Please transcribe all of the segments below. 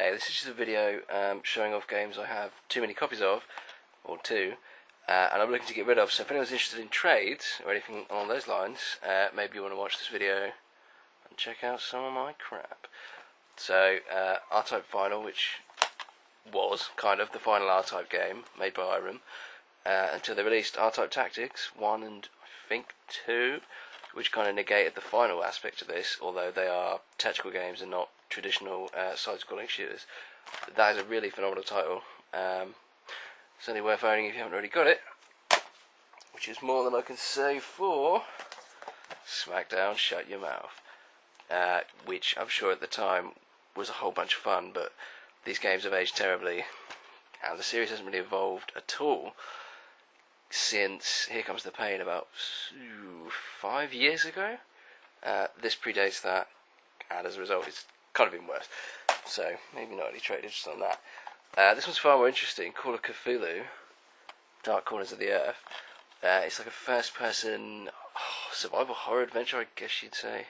Hey, this is just a video showing off games I have too many copies of, or two, and I'm looking to get rid of. So if anyone's interested in trades or anything along those lines, maybe you want to watch this video and check out some of my crap. So R-Type Final, which was kind of the final R-Type game made by Irem, until they released R-Type Tactics 1 and I think 2, which kind of negated the final aspect of this, although they are tactical games and not traditional side-scrolling shooters. That is a really phenomenal title. Certainly worth owning if you haven't already got it, which is more than I can say for Smackdown Shut Your Mouth, which I'm sure at the time was a whole bunch of fun, but these games have aged terribly, and the series hasn't really evolved at all since Here Comes the Pain about 5 years ago. This predates that, and as a result it's kind of been worse, so maybe not any trade interest on that. This one's far more interesting. Call of Cthulhu, Dark Corners of the Earth. It's like a first person survival horror adventure, I guess you'd say,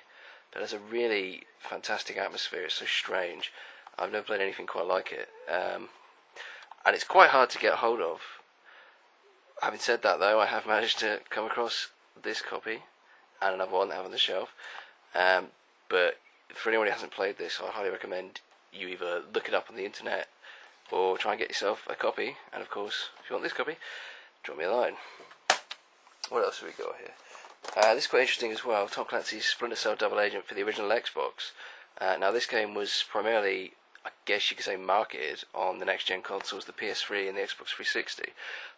but has a really fantastic atmosphere. It's so strange. I've never played anything quite like it, and it's quite hard to get hold of. Having said that, though, I have managed to come across this copy and another one that I have on the shelf. But for anyone who hasn't played this, I highly recommend you either look it up on the internet or try and get yourself a copy. And of course, if you want this copy, drop me a line. What else have we got here? This is quite interesting as well. Tom Clancy's Splinter Cell Double Agent for the original Xbox. Now, this game was primarily, I guess you could say, marketed on the next-gen consoles, the PS3 and the Xbox 360.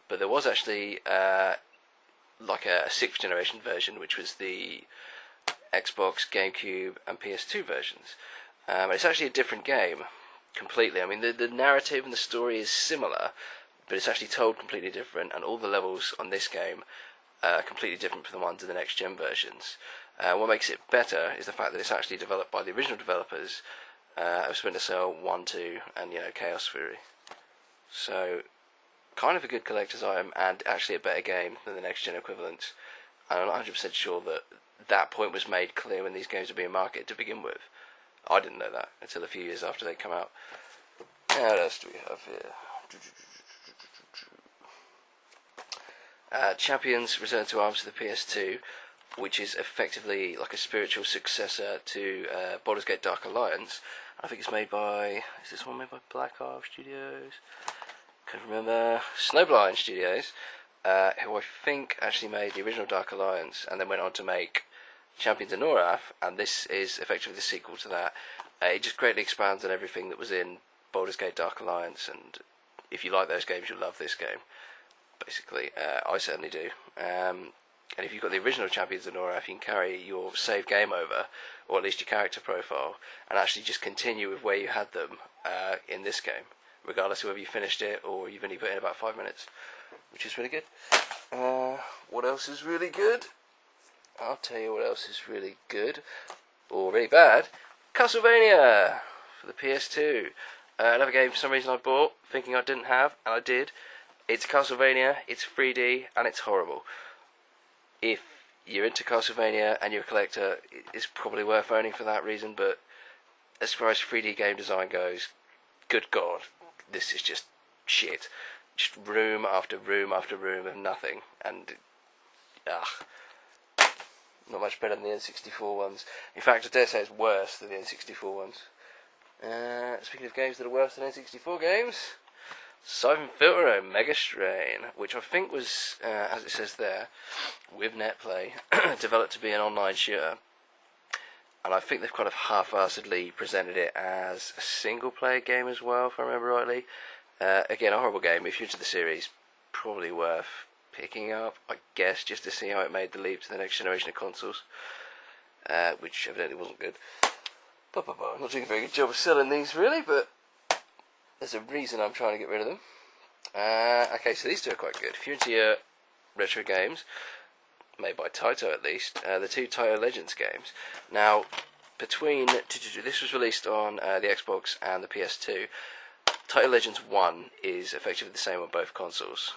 But there was actually like a 6th generation version, which was the Xbox, GameCube and PS2 versions. It's actually a different game completely. I mean, the narrative and the story is similar, but it's actually told completely different, and all the levels on this game are completely different from the ones in the next gen versions. What makes it better is the fact that it's actually developed by the original developers of Splinter Cell 1, 2 and Chaos Theory. So kind of a good collector's item, and actually a better game than the next gen equivalents. And I'm not 100% sure that that point was made clear when these games were being marketed to begin with. I didn't know that until a few years after they come out. Now, what else do we have here? Champions Return to Arms for the PS2, which is effectively like a spiritual successor to Baldur's Gate Dark Alliance. I think it's made by, is this one made by Black Ark Studios? Can't remember. Snowblind Studios, who I think actually made the original Dark Alliance and then went on to make Champions of Norath, and this is effectively the sequel to that. It just greatly expands on everything that was in Baldur's Gate Dark Alliance, and if you like those games, you'll love this game. Basically, I certainly do. And if you've got the original Champions of Norath, you can carry your save game over, or at least your character profile, and actually just continue with where you had them in this game, regardless of whether you finished it or you've only put in about 5 minutes, which is really good. What else is really good? I'll tell you what else is really good, or really bad. Castlevania for the PS2. Another game for some reason I bought, thinking I didn't have, and I did. It's Castlevania, it's 3D, and it's horrible. If you're into Castlevania and you're a collector, it's probably worth owning for that reason, but as far as 3D game design goes, good God, this is just shit. Just room after room after room of nothing, and not much better than the N64 ones. In fact, I dare say it's worse than the N64 ones. Speaking of games that are worse than N64 games, Siphon Filter and Mega Strain, which I think was, as it says there, with NetPlay, developed to be an online shooter. And I think they've kind of half-assedly presented it as a single-player game as well, if I remember rightly. Again, a horrible game. If you're into the series, probably worth picking up, I guess, just to see how it made the leap to the next generation of consoles, which evidently wasn't good. I'm not doing a very good job of selling these, really, but there's a reason I'm trying to get rid of them. Okay, so these two are quite good. If you're into your retro games, made by Taito at least, the two Taito Legends games. Now, this was released on the Xbox and the PS2. Taito Legends 1 is effectively the same on both consoles.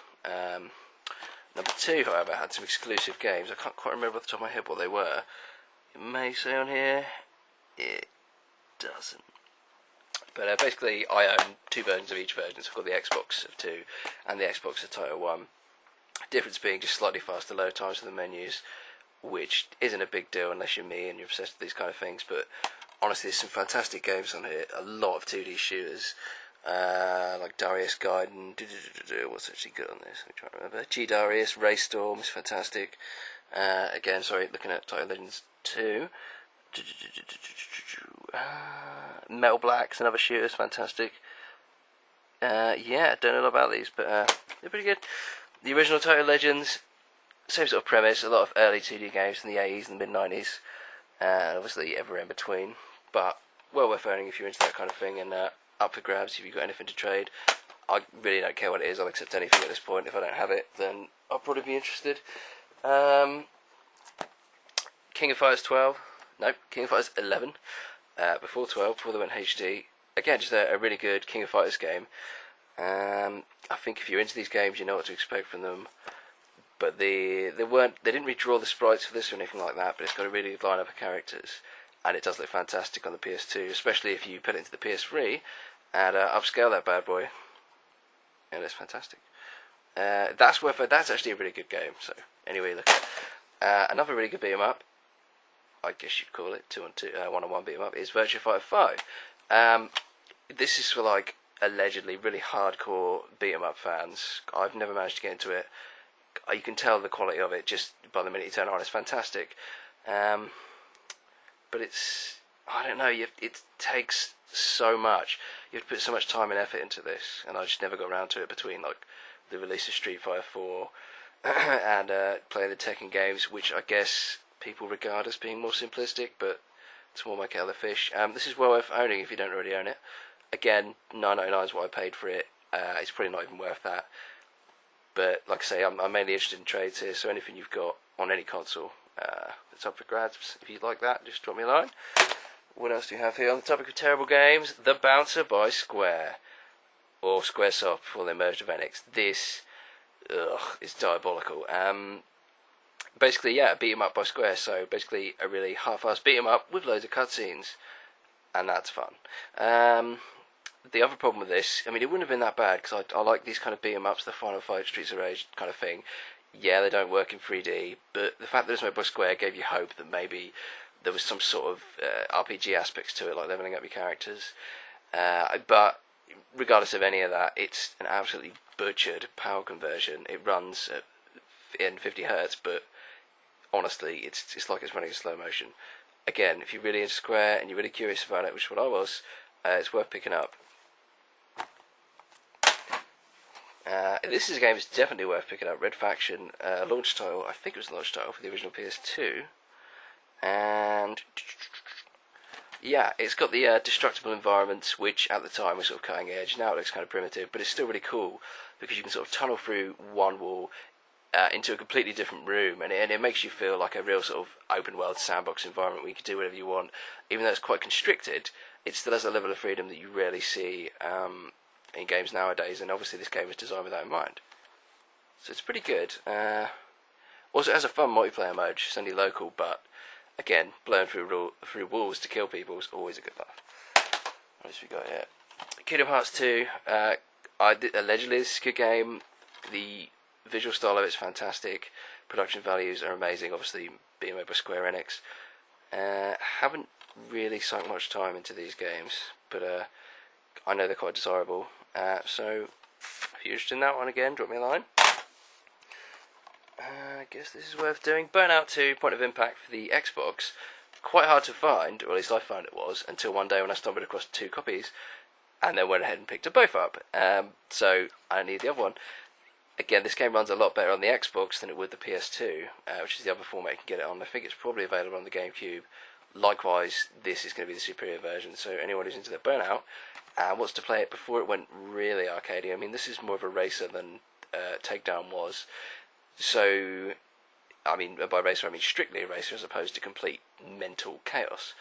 Number 2, however, had some exclusive games. I can't quite remember off the top of my head what they were. It may say on here, it doesn't. But basically, I own 2 versions of each version. So I've got the Xbox of 2 and the Xbox of Title 1. Difference being just slightly faster load times for the menus, which isn't a big deal unless you're me and you're obsessed with these kind of things. But honestly, there's some fantastic games on here. A lot of 2D shooters, like Darius Gaiden. What's actually good on this? I'm trying to remember. G Darius, Race Storm is fantastic. Again, sorry, looking at Title Legends 2. Metal Black's another shooter, is fantastic. Yeah, don't know about these, but they're pretty good. The original Title Legends, same sort of premise, a lot of early 2D games in the 80s and the mid-90s, and obviously everywhere in between, but well worth owning if you're into that kind of thing, and up for grabs if you've got anything to trade. I really don't care what it is, I'll accept anything at this point. If I don't have it, then I'll probably be interested. King of Fighters 12, no, King of Fighters 11, before 12, before they went HD. Again, just a really good King of Fighters game. I think if you're into these games, you know what to expect from them. But they didn't redraw the sprites for this or anything like that. But it's got a really good lineup of characters, and it does look fantastic on the PS2, especially if you put it into the PS3 and upscale that bad boy. And it's fantastic. That's actually a really good game. So anyway, look at another really good beat 'em up. I guess you'd call it 2-on-2, 1-on-1 beat 'em up is Virtua Fighter 5. This is for like allegedly really hardcore beat 'em up fans. I've never managed to get into it. You can tell the quality of it just by the minute you turn it on. It's fantastic, but I don't know. It takes so much. You have to put so much time and effort into this, and I just never got around to it between like the release of Street Fighter 4 and playing the Tekken games, which I guess people regard as being more simplistic, but it's more my kettle of fish. This is well worth owning if you don't already own it. Again, $9.99 is what I paid for it. It's probably not even worth that. But like I say, I'm mainly interested in trades here, so anything you've got on any console that's up for grabs, if you'd like that, just drop me a line. What else do you have here? On the topic of terrible games, The Bouncer by Square. Or Squaresoft before they merged with Enix. This is diabolical. Basically, yeah, beat 'em up by Square, so basically a really half-assed beat 'em up with loads of cutscenes, and that's fun. The other problem with this, I mean, it wouldn't have been that bad, because I like these kind of beat 'em ups, the Final Fight, Streets of Rage kind of thing. Yeah, they don't work in 3D, but the fact that it was made by Square gave you hope that maybe there was some sort of RPG aspects to it, like leveling up your characters. But regardless of any of that, it's an absolutely butchered power conversion. It runs in 50 Hz, but honestly, it's like it's running in slow motion. Again, if you're really into Square and you're really curious about it, which is what I was, it's worth picking up. This is a game that's definitely worth picking up. Red Faction, launch title. I think it was the launch title for the original PS2. And yeah, it's got the destructible environments, which at the time was sort of cutting edge. Now it looks kind of primitive, but it's still really cool because you can sort of tunnel through one wall into a completely different room, and it makes you feel like a real sort of open world sandbox environment where you can do whatever you want. Even though it's quite constricted, it still has a level of freedom that you rarely see in games nowadays, and obviously this game was designed with that in mind. So it's pretty good. Also, it has a fun multiplayer mode, which is only local, but again, blowing through walls to kill people is always a good laugh. What else we got here? Kingdom Hearts 2. Allegedly, this is a good game. The visual style of it's fantastic. Production values are amazing, obviously being made by Square Enix. Haven't really sunk much time into these games, but I know they're quite desirable. So, if you're interested in that one, again, drop me a line. I guess this is worth doing. Burnout 2, Point of Impact for the Xbox. Quite hard to find, or at least I found it was, until one day when I stumbled across 2 copies, and then went ahead and picked them both up. So, I need the other one. Again, this game runs a lot better on the Xbox than it would the PS2, which is the other format you can get it on. I think it's probably available on the GameCube. Likewise, this is going to be the superior version, so anyone who's into the Burnout and wants to play it before it went really arcadey, I mean, this is more of a racer than Takedown was. So, I mean, by racer I mean strictly a racer as opposed to complete mental chaos.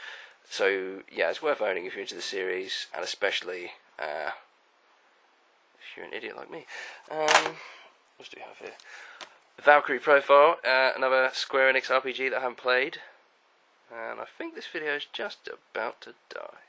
So, yeah, it's worth owning if you're into the series, and especially if you're an idiot like me. What do we have here? Valkyrie Profile, another Square Enix RPG that I haven't played. And I think this video is just about to die.